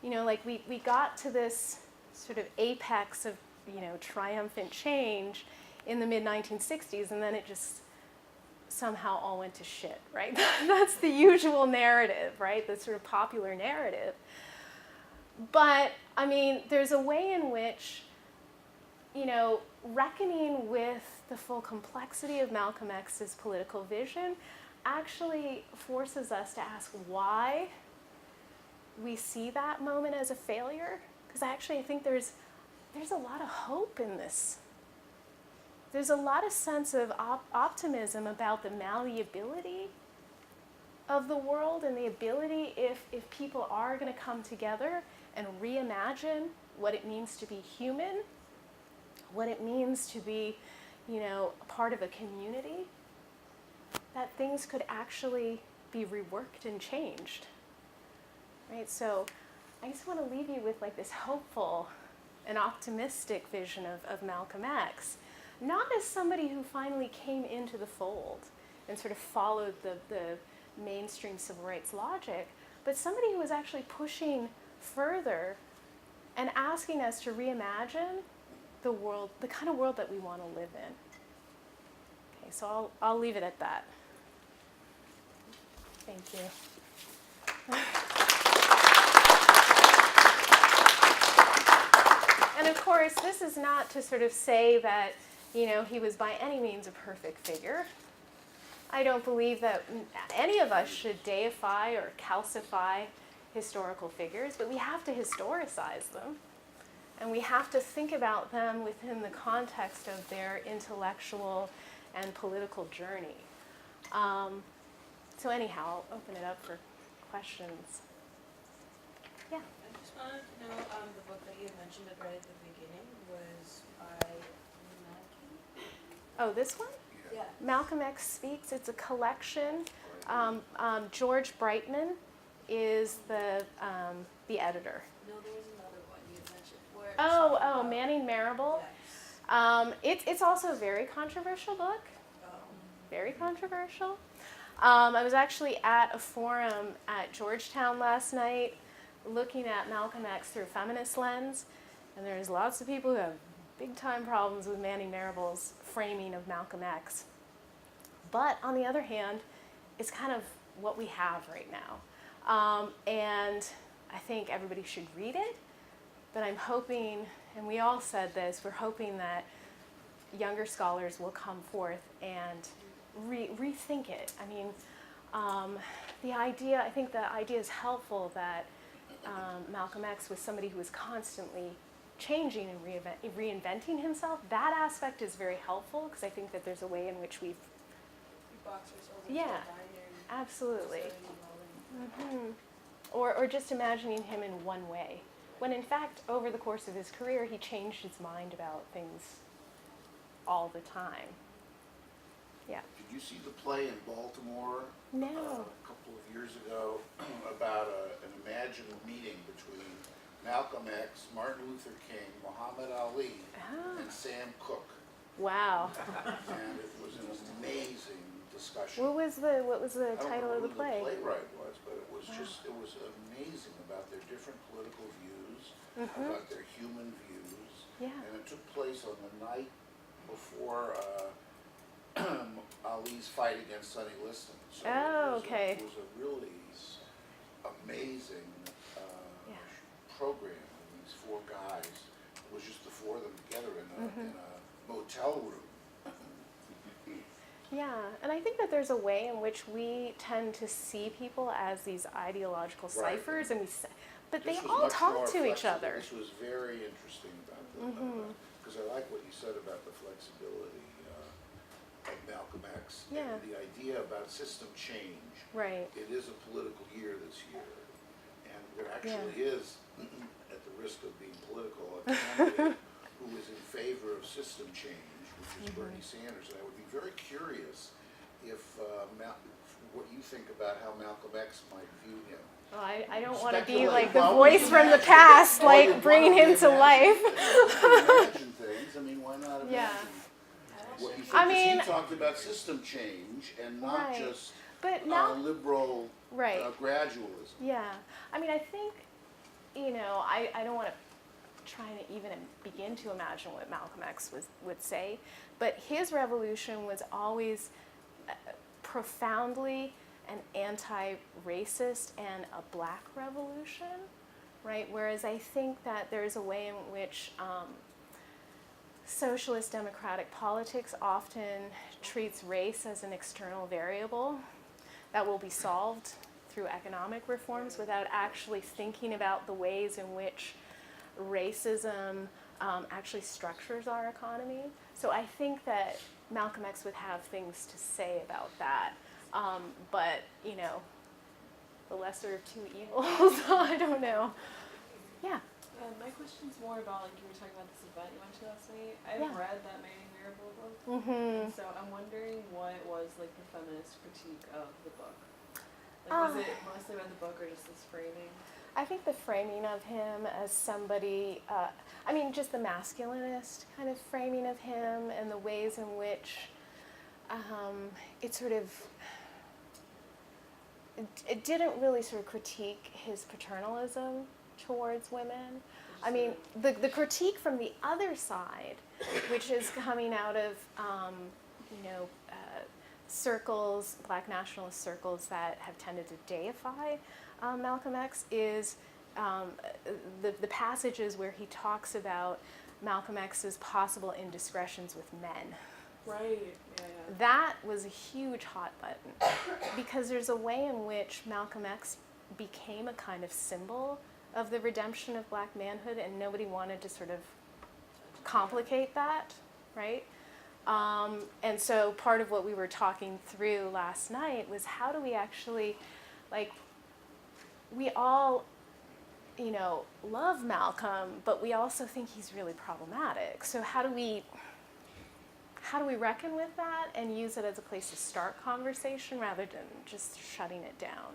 You know, like we got to this sort of apex of, you know, triumphant change in the mid-1960s, and then it just somehow all went to shit, right? That's the usual narrative, right? The sort of popular narrative. But, I mean, there's a way in which, you know, reckoning with the full complexity of Malcolm X's political vision actually forces us to ask why we see that moment as a failure. Because I think there's a lot of hope in this. There's a lot of sense of optimism about the malleability of the world and the ability, if people are going to come together and reimagine what it means to be human, what it means to be, a part of a community, that things could actually be reworked and changed. Right? So I just want to leave you with like this hopeful and optimistic vision of Malcolm X, not as somebody who finally came into the fold and sort of followed the mainstream civil rights logic, but somebody who was actually pushing further and asking us to reimagine the world, the kind of world that we want to live in. Okay, so I'll leave it at that. Thank you. And of course, this is not to sort of say that, he was by any means a perfect figure. I don't believe that any of us should deify or calcify historical figures, but we have to historicize them. And we have to think about them within the context of their intellectual and political journey. So anyhow, I'll open it up for questions. Yeah. I just wanted to know, the book that you had mentioned right at the beginning was by Malcolm? Oh, this one? Yeah. Malcolm X Speaks. It's a collection. George Brightman is the editor. No, there was another one you had mentioned. Where Oh, Manning Marable. Yes. It's also a very controversial book. Oh. Very controversial. I was actually at a forum at Georgetown last night looking at Malcolm X through a feminist lens, and there's lots of people who have big time problems with Manning Marable's framing of Malcolm X. But on the other hand, it's kind of what we have right now. And I think everybody should read it, but I'm hoping, and we all said this, we're hoping that younger scholars will come forth and rethink it. I mean, I think the idea is helpful that Malcolm X was somebody who was constantly changing and reinventing himself. That aspect is very helpful because I think that there's a way in which we've... Box ourselves into Yeah, a binary absolutely. society evolving. Or just imagining him in one way, when in fact, over the course of his career, he changed his mind about things all the time. Yeah. Did you see the play in Baltimore No. a couple of years ago about an imagined meeting between Malcolm X, Martin Luther King, Muhammad Ali, and Sam Cooke? Wow. And it was an amazing discussion. What was the title of the play? I don't know who the playwright was, but it was it was amazing about their different political views, about their human views. Yeah. And it took place on the night before Ali's fight against Sonny Liston. So Okay. It was a really amazing program. These four guys. It was just the four of them together in a motel room. Yeah, and I think that there's a way in which we tend to see people as these ideological ciphers, and but they all talk to each other. This was very interesting about them, because I like what you said about the flexibility of Malcolm X and the idea about system change. Right. It is a political year this year, and there actually is, at the risk of being political, a candidate who is in favor of system change, which is Bernie Sanders. And I would be very curious if what you think about how Malcolm X might view him. Well, I don't want to be Speculate. like the Well, voice from the past, like bringing him to life. Imagine things. I mean, why not imagine what you think? I mean, he talked about system change and not just but now, liberal gradualism. Yeah, I mean, I think, I don't want to try to even begin to imagine what Malcolm X would say, but his revolution was always profoundly an anti-racist and a black revolution, right? Whereas I think that there's a way in which socialist democratic politics often treats race as an external variable that will be solved through economic reforms without actually thinking about the ways in which racism actually structures our economy. So I think that Malcolm X would have things to say about that. But, you know, the lesser of two evils, I don't know. Yeah. My question's more about, like, you were talking about this event you went to last night. I've Yeah. read that Mary Marable book. Mm-hmm. And so I'm wondering what was, like, the feminist critique of the book. Like, was it mostly about the book or just this framing? I think the framing of him as somebody, I mean, just the masculinist kind of framing of him and the ways in which it sort of, it didn't really sort of critique his paternalism towards women. I mean, the critique from the other side, which is coming out of, circles, black nationalist circles that have tended to deify Malcolm X, is the passages where he talks about Malcolm X's possible indiscretions with men. Right, yeah. That was a huge hot button because there's a way in which Malcolm X became a kind of symbol of the redemption of black manhood, and nobody wanted to sort of complicate that, right? And so part of what we were talking through last night was how do we actually, like, we all, you know, love Malcolm, but we also think he's really problematic. So how do we reckon with that and use it as a place to start conversation rather than just shutting it down?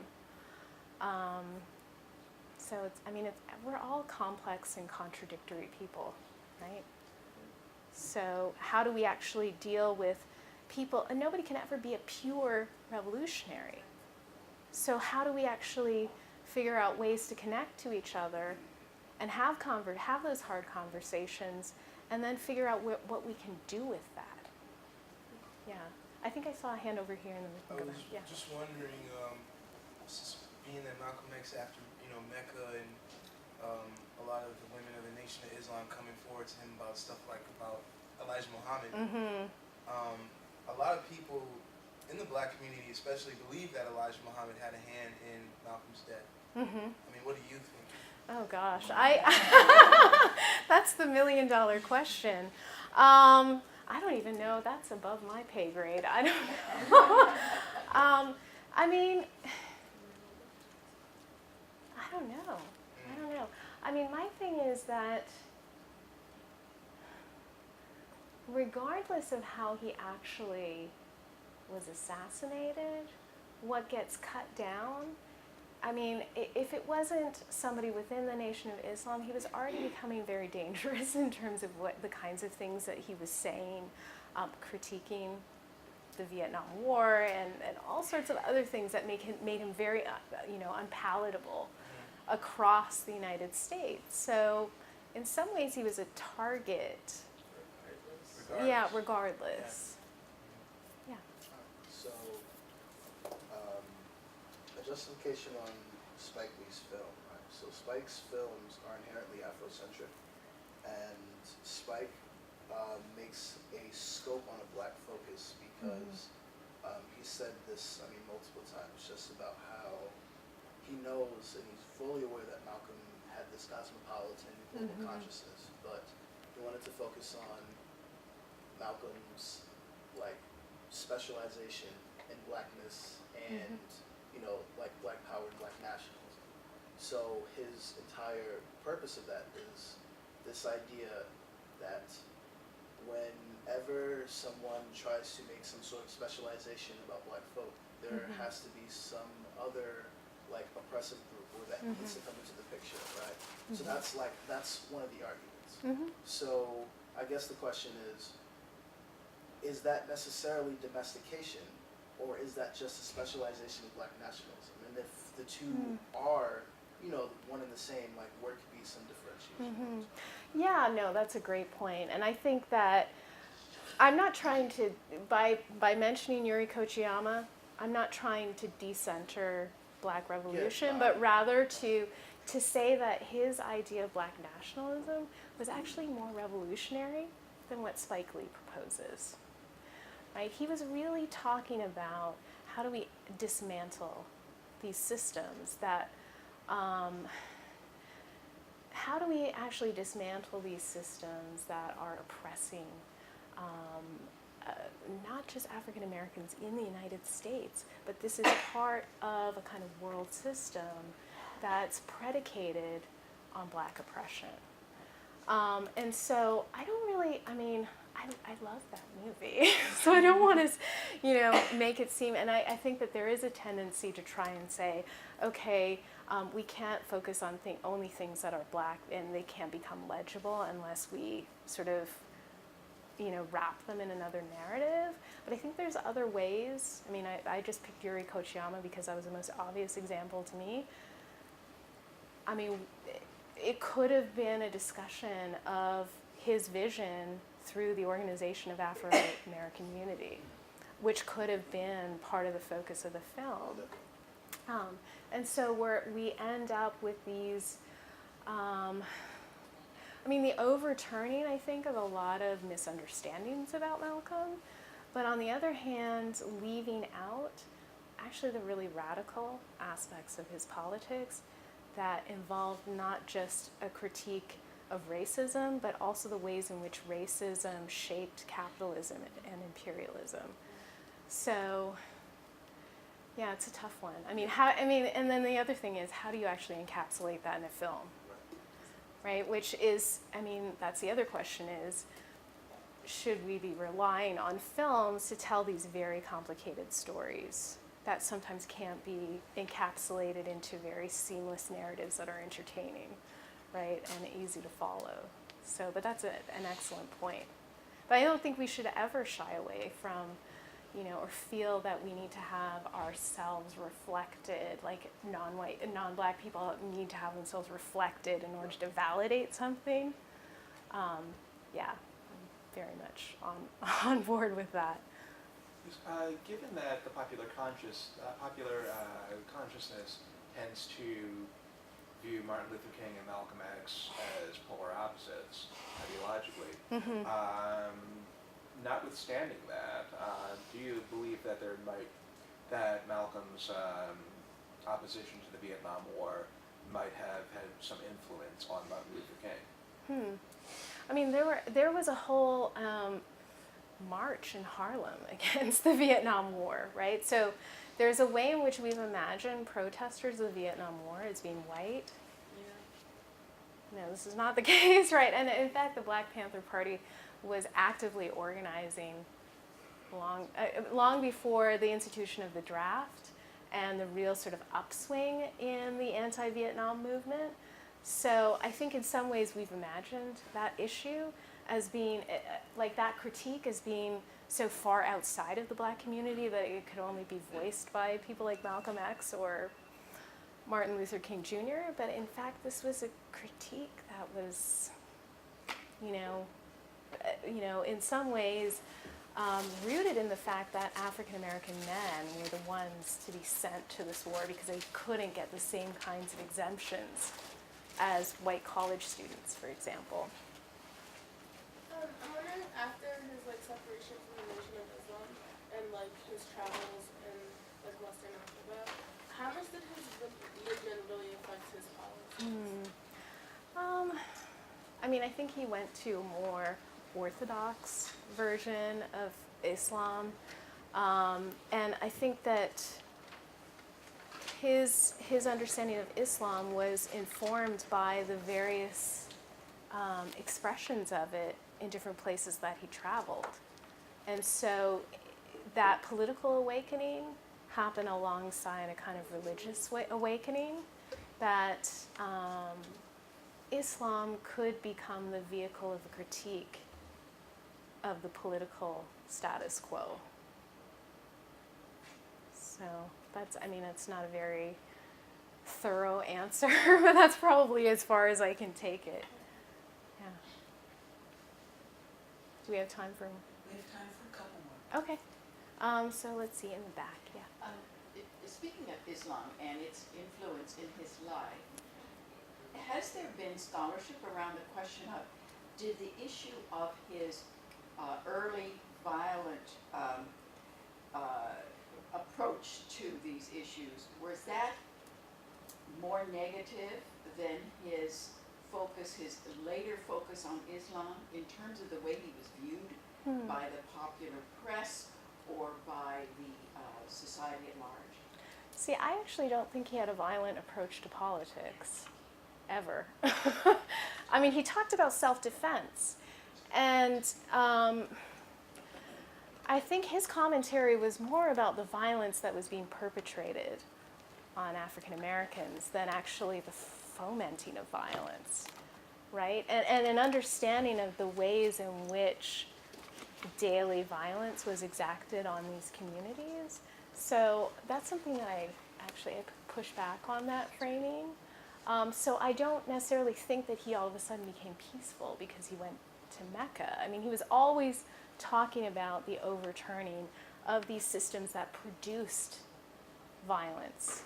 So we're all complex and contradictory people, right? So how do we actually deal with people, and nobody can ever be a pure revolutionary. So how do we actually figure out ways to connect to each other and have those hard conversations and then figure out what we can do with that? Yeah. I think I saw a hand over here in the I was just wondering, being that Malcolm X, after Mecca and a lot of the women of the Nation of Islam coming forward to him about stuff like about Elijah Muhammad, a lot of people in the black community, especially, believe that Elijah Muhammad had a hand in Malcolm's death. I mean, what do you think? Oh gosh, that's the $1 million question. I don't even know. That's above my pay grade. I don't know. I mean, I don't know. I mean, my thing is that regardless of how he actually was assassinated, what gets cut down, I mean, if it wasn't somebody within the Nation of Islam, he was already becoming very dangerous in terms of what the kinds of things that he was saying, critiquing the Vietnam War and all sorts of other things that made him very, unpalatable across the United States. So in some ways he was a target. Regardless. Yeah. So, a justification on Spike Lee's film, right? So Spike's films are inherently Afrocentric, and Spike makes a scope on a black focus because he said this, multiple times, just about how he knows and he's fully aware that Malcolm had this cosmopolitan global consciousness, but he wanted to focus on Malcolm's specialization in blackness and black power and black nationalism. So his entire purpose of that is this idea that whenever someone tries to make some sort of specialization about black folk, there has to be some other oppressive group or that needs to come into the picture, right? So that's one of the arguments. So I guess the question is that necessarily domestication, or is that just a specialization of black nationalism? And if the two are, one and the same, where could be some differentiation? Yeah, no, that's a great point. And I think that I'm not trying to, by mentioning Yuri Kochiyama, I'm not trying to decenter black revolution, but rather to say that his idea of black nationalism was actually more revolutionary than what Spike Lee proposes. Right? He was really talking about how do we dismantle these systems that, how do we actually dismantle these systems that are oppressing not just African Americans in the United States, but this is part of a kind of world system that's predicated on Black oppression. And so I don't really, I mean, I love that movie, so I don't want to, make it seem, and I think that there is a tendency to try and say, okay, we can't focus on only things that are Black, and they can't become legible unless we sort of, wrap them in another narrative. But I think there's other ways. I mean, I just picked Yuri Kochiyama because that was the most obvious example to me. I mean, it could have been a discussion of his vision through the Organization of Afro-American Unity, which could have been part of the focus of the film. And so we end up with these, the overturning, I think, of a lot of misunderstandings about Malcolm, but on the other hand, leaving out actually the really radical aspects of his politics that involved not just a critique of racism, but also the ways in which racism shaped capitalism and imperialism. So, yeah, it's a tough one. And then the other thing is, how do you actually encapsulate that in a film? Right? Which is, that's the other question is, should we be relying on films to tell these very complicated stories that sometimes can't be encapsulated into very seamless narratives that are entertaining, right, and easy to follow. So, but that's an excellent point. But I don't think we should ever shy away from, or feel that we need to have ourselves reflected, like non-Black people need to have themselves reflected in order to validate something. Yeah, I'm very much on board with that. Given that the popular consciousness tends to view Martin Luther King and Malcolm X as polar opposites ideologically, notwithstanding that, do you believe that that Malcolm's opposition to the Vietnam War might have had some influence on Martin Luther King? There was a whole march in Harlem against the Vietnam War, right? So there's a way in which we've imagined protesters of the Vietnam War as being white. Yeah. No, this is not the case, right? And in fact, the Black Panther Party was actively organizing long before the institution of the draft and the real sort of upswing in the anti-Vietnam movement. So I think in some ways we've imagined that issue as being, like that critique as being so far outside of the Black community that it could only be voiced by people like Malcolm X or Martin Luther King Jr. But in fact, this was a critique that was, in some ways rooted in the fact that African American men were the ones to be sent to this war because they couldn't get the same kinds of exemptions as white college students, for example. I'm wondering, after his separation from the Nation of Islam and his travels in Western Africa, how much did his religion really affect his policies? I think he went to a more orthodox version of Islam, and I think that his understanding of Islam was informed by the various expressions of it in different places that he traveled. And so that political awakening happened alongside a kind of religious awakening that Islam could become the vehicle of a critique of the political status quo. So that's not a very thorough answer, but that's probably as far as I can take it. Yeah. Do we have time for? We have time for a couple more. Okay. So let's see in the back. Yeah. Speaking of Islam and its influence in his life, has there been scholarship around the question of did the issue of his early violent approach to these issues, was that more negative than his focus, his later focus on Islam, in terms of the way he was viewed by the popular press or by the society at large? See, I actually don't think he had a violent approach to politics, ever. I mean, he talked about self-defense, and I think his commentary was more about the violence that was being perpetrated on African Americans than actually the fomenting of violence, right? And an understanding of the ways in which daily violence was exacted on these communities. So that's something that I push back on, that framing. So I don't necessarily think that he all of a sudden became peaceful because he went to Mecca. I mean, he was always talking about the overturning of these systems that produced violence,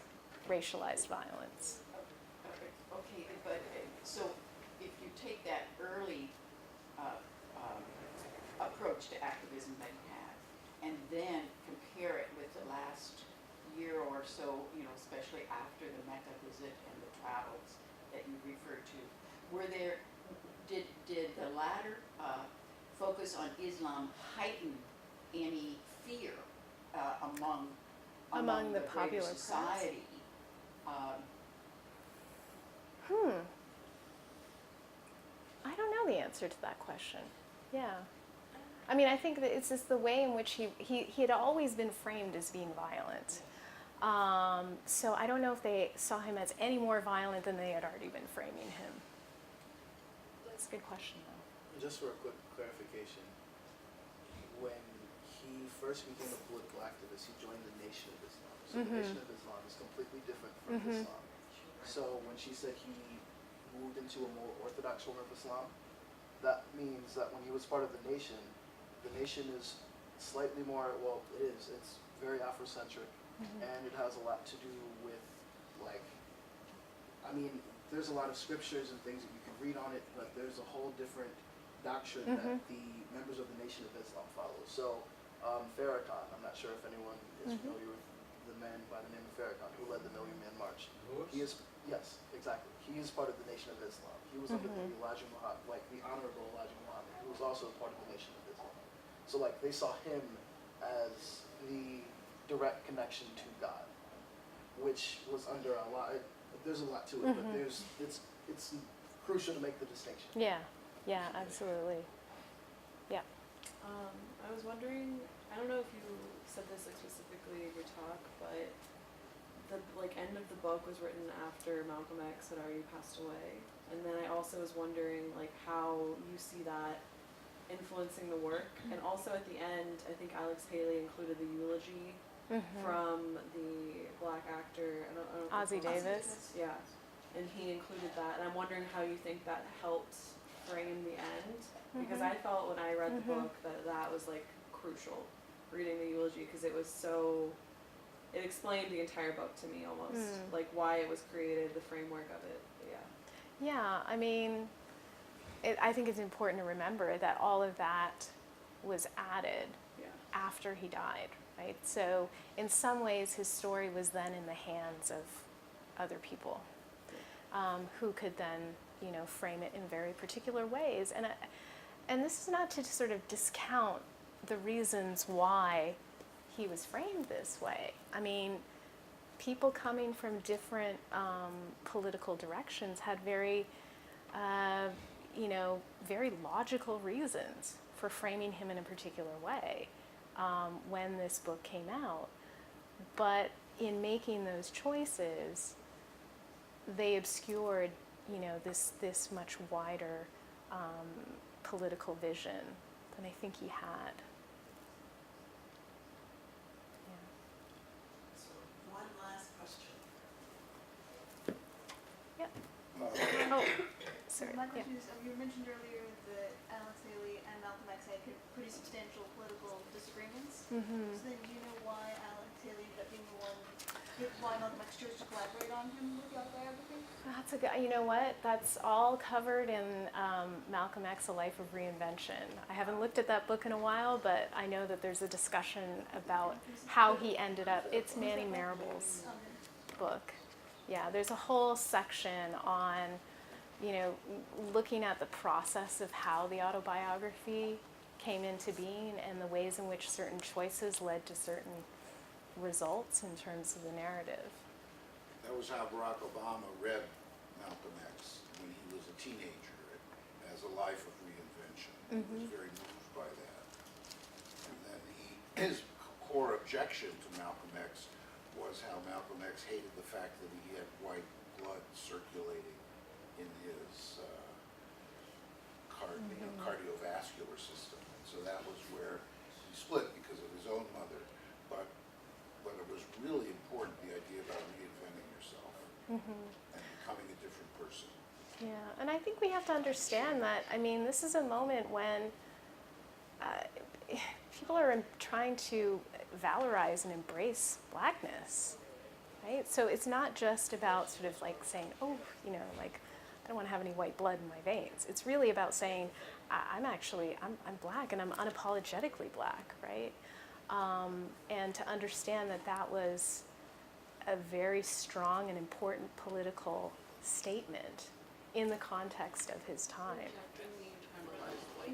racialized violence. Okay, but so if you take that early approach to activism that he had, and then compare it with the last year or so, especially after the Mecca visit and the travels that you referred to, did the latter focus on Islam heighten any fear among the greater popular society? I don't know the answer to that question. Yeah. I mean, I think that it's just the way in which he had always been framed as being violent. So I don't know if they saw him as any more violent than they had already been framing him. That's a good question, though. Just for a quick clarification, when he first became a political activist, he joined the Nation of Islam. So the Nation of Islam is completely different from Islam. So when she said he moved into a more orthodox form of Islam, that means that when he was part of the Nation is slightly more, well, it's very Afrocentric, and it has a lot to do with, there's a lot of scriptures and things that you can read on it, but there's a whole different doctrine that the members of the Nation of Islam follow. So Farrakhan, I'm not sure if anyone is familiar with the man by the name of Farrakhan who led the Million Man March. Yes, exactly. He is part of the Nation of Islam. He was under the Elijah Muhammad, the Honorable Elijah Muhammad, who was also part of the Nation of Islam. So they saw him as the direct connection to God, which was under a lot. There's a lot to it, but it's crucial to make the distinction. Yeah, absolutely. Yeah. I was wondering, I don't know if you said this specifically in your talk, but the end of the book was written after Malcolm X had already passed away, and then I also was wondering how you see that influencing the work, and also at the end, I think Alex Haley included the eulogy from the black actor, I don't know Ozzie Davis. Yeah, and he included that, and I'm wondering how you think that helped frame the end, because I felt when I read the book that was crucial, reading the eulogy, because it explained the entire book to me almost, why it was created, the framework of it. Yeah, I mean, I think it's important to remember that all of that was added after he died, right? So in some ways his story was then in the hands of other people who could then, frame it in very particular ways. And this is not to sort of discount the reasons why he was framed this way. I mean, people coming from different political directions had very very logical reasons for framing him in a particular way when this book came out. But in making those choices, they obscured, this much wider political vision than I think he had. So one last question. Yep. Sorry. My question is, you mentioned earlier that Alex Haley and Malcolm X had pretty substantial political disagreements. So then do you know why Alex Haley ended up being the one why Malcolm X chose to collaborate on him with the autobiography? That's a good, you know what? That's all covered in Malcolm X, A Life of Reinvention. I haven't looked at that book in a while, but I know that there's a discussion about how he ended up. It's Manny Marable's book. Yeah, there's a whole section on, you know, looking at the process of how the autobiography came into being and the ways in which certain choices led to certain results in terms of the narrative. That was how Barack Obama read Malcolm X when he was a teenager as A Life of Reinvention. He was very moved by that. And then his core objection to Malcolm X was how Malcolm X hated the fact that he had white blood circulating in his cardiovascular system. And so that was where he split because of his own mother. But it was really important, the idea about reinventing yourself and becoming a different person. Yeah, and I think we have to understand that, I mean, this is a moment when people are trying to valorize and embrace blackness, right? So it's not just about sort of like saying, oh, you know, like, I don't want to have any white blood in my veins. It's really about saying, I'm black and I'm unapologetically black, right? And to understand that that was a very strong and important political statement in the context of his time.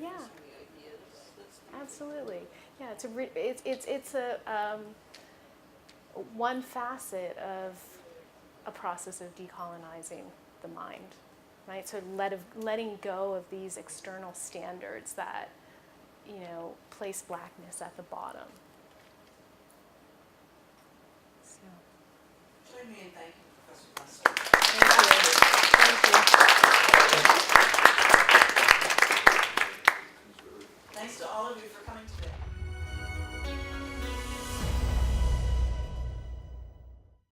Yeah, absolutely. Yeah, it's a one facet of a process of decolonizing the mind, right? So letting go of these external standards that, you know, place blackness at the bottom. So. Join me in thanking